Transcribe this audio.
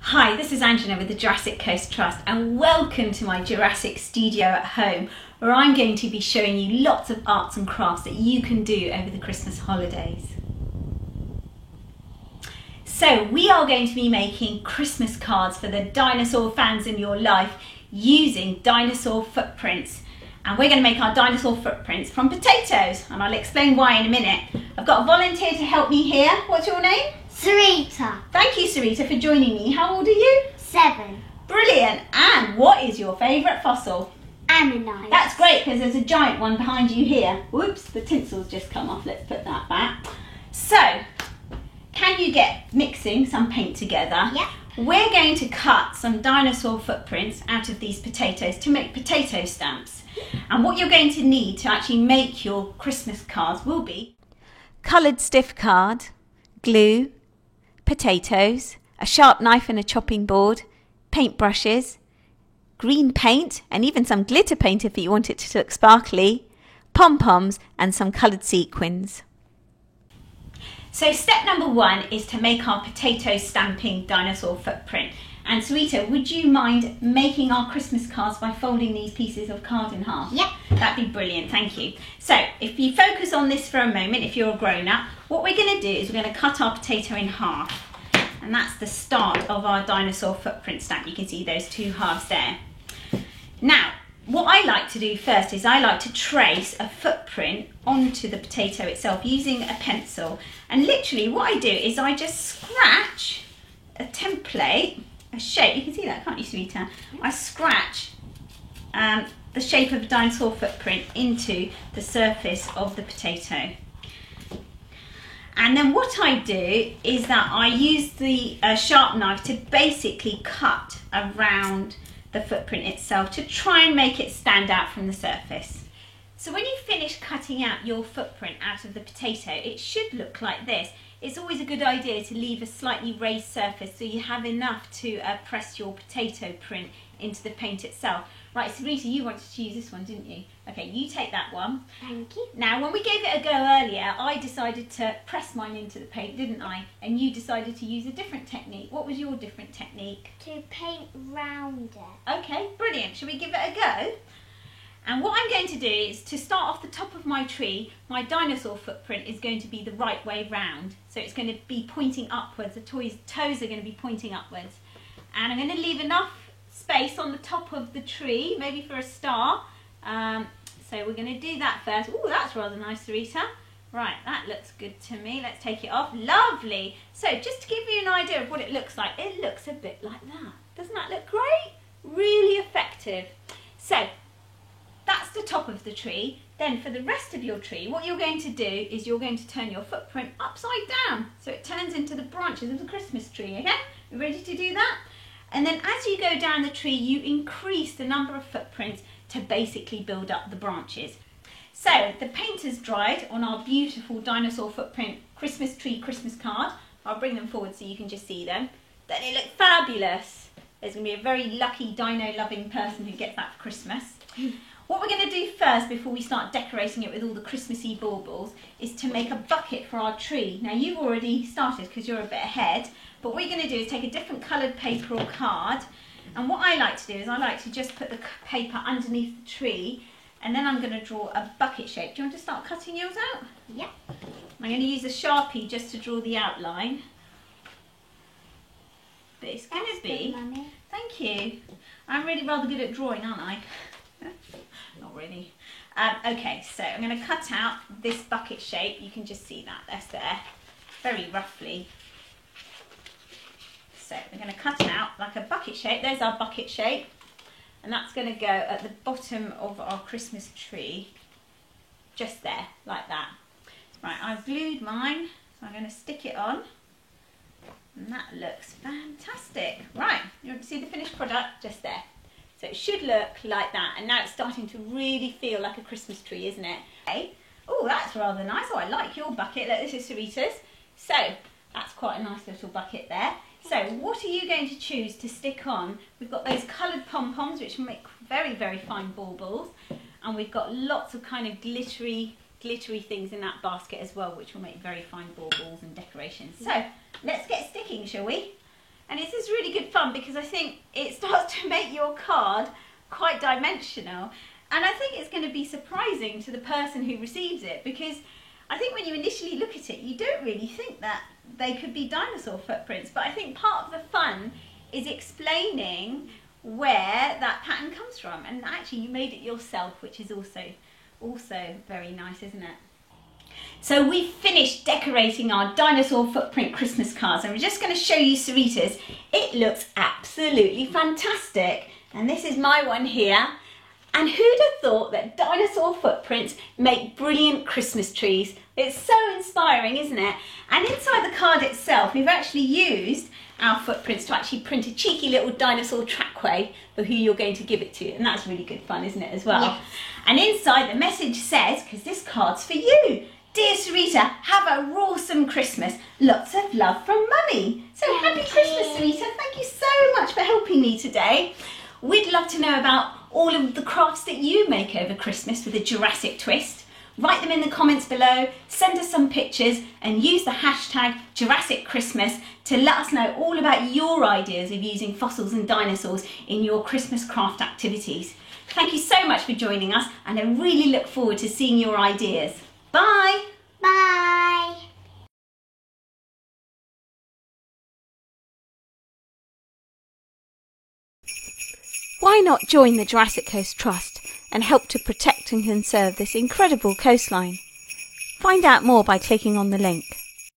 Hi, this is Angela with the Jurassic Coast Trust and welcome to my Jurassic studio at home, where I'm going to be showing you lots of arts and crafts that you can do over the Christmas holidays. So we are going to be making Christmas cards for the dinosaur fans in your life using dinosaur footprints. And we're going to make our dinosaur footprints from potatoes, and I'll explain why in a minute. I've got a volunteer to help me here. What's your name? Sarita. Thank you, Sarita, for joining me. How old are you? 7. Brilliant. And what is your favourite fossil? Ammonite. That's great, because there's a giant one behind you here. Whoops, the tinsel's just come off. Let's put that back. So, can you get mixing some paint together? Yeah. We're going to cut some dinosaur footprints out of these potatoes to make potato stamps. And what you're going to need to actually make your Christmas cards will be coloured stiff card, glue, potatoes, a sharp knife and a chopping board, paint brushes, green paint and even some glitter paint if you want it to look sparkly, pom-poms and some coloured sequins. So step number 1 is to make our potato stamping dinosaur footprint. And Sarita, would you mind making our Christmas cards by folding these pieces of card in half? Yeah. That'd be brilliant, thank you. So if you focus on this for a moment, if you're a grown-up, what we're going to do is we're going to cut our potato in half. And that's the start of our dinosaur footprint stamp. You can see those two halves there. Now, what I like to do first is I like to trace a footprint onto the potato itself using a pencil. And literally what I do is I just scratch a template, a shape. You can see that, can't you, Sarita? I scratch the shape of a dinosaur footprint into the surface of the potato. And then what I do is that I use the sharp knife to basically cut around the footprint itself to try and make it stand out from the surface. So when you finish cutting out your footprint out of the potato, it should look like this. It's always a good idea to leave a slightly raised surface so you have enough to press your potato print into the paint itself. Right, Sarita, you wanted to use this one, didn't you? Okay, you take that one. Thank you. Now, when we gave it a go earlier, I decided to press mine into the paint, didn't I? And you decided to use a different technique. What was your different technique? To paint round it. Okay, brilliant. Shall we give it a go? And what I'm going to do is to start off the top of my tree, my dinosaur footprint is going to be the right way round. So it's going to be pointing upwards. The toes are going to be pointing upwards. And I'm going to leave enough space on the top of the tree, maybe for a star. So we're going to do that first. Oh, that's rather nice, Sarita. Right, that looks good to me. Let's take it off. Lovely. So just to give you an idea of what it looks like, it looks a bit like that. Doesn't that look great? Really effective. So that's the top of the tree. Then for the rest of your tree, what you're going to do is you're going to turn your footprint upside down. So it turns into the branches of the Christmas tree, okay? You ready to do that? And then as you go down the tree, you increase the number of footprints to basically build up the branches. So the paint has dried on our beautiful dinosaur footprint Christmas tree Christmas card. I'll bring them forward so you can just see them. Don't they look fabulous? There's going to be a very lucky dino-loving person who gets that for Christmas. What we're going to do first, before we start decorating it with all the Christmassy baubles, is to make a bucket for our tree. Now you've already started because you're a bit ahead, but what you're going to do is take a different coloured paper or card, and what I like to do is I like to just put the paper underneath the tree, and then I'm going to draw a bucket shape. Do you want to start cutting yours out? Yeah. I'm going to use a Sharpie just to draw the outline. But it's going to be... Good, Mummy. Thank you. I'm really rather good at drawing, aren't I? Not really. Okay, so I'm going to cut out this bucket shape. You can just see that. That's there. Very roughly. So we're going to cut it out like a bucket shape. There's our bucket shape. And that's going to go at the bottom of our Christmas tree. Just there, like that. Right, I've glued mine. So I'm going to stick it on. And that looks fantastic. Right, you want to see the finished product? Just there. So it should look like that. And now it's starting to really feel like a Christmas tree, isn't it? Okay. Oh, that's rather nice. Oh, I like your bucket. Look, this is Sarita's. So that's quite a nice little bucket there. So what are you going to choose to stick on? We've got those coloured pom-poms, which make very, very fine baubles. And we've got lots of kind of glittery things in that basket as well, which will make very fine baubles and decorations. So let's get sticking, shall we? And this is really good fun because I think it starts to make your card quite dimensional. And I think it's going to be surprising to the person who receives it, because I think when you initially look at it, you don't really think that they could be dinosaur footprints. But I think part of the fun is explaining where that pattern comes from. And actually you made it yourself, which is also very nice, isn't it? So we've finished decorating our dinosaur footprint Christmas cards, and we're just going to show you Sarita's. It looks absolutely fantastic. And this is my one here. And who'd have thought that dinosaur footprints make brilliant Christmas trees? It's so inspiring, isn't it? And inside the card itself, we've actually used our footprints to actually print a cheeky little dinosaur trackway for who you're going to give it to. And that's really good fun, isn't it, as well? Yes. And inside the message says, because this card's for you, "Dear Sarita, have a rawsome Christmas. Lots of love from Mummy." So happy Christmas, Sarita. Thank you so much for helping me today. We'd love to know about all of the crafts that you make over Christmas with a Jurassic twist. Write them in the comments below, send us some pictures, and use the hashtag Jurassic Christmas to let us know all about your ideas of using fossils and dinosaurs in your Christmas craft activities. Thank you so much for joining us, and I really look forward to seeing your ideas. Bye! Bye. Why not join the Jurassic Coast Trust and help to protect and conserve this incredible coastline? Find out more by clicking on the link.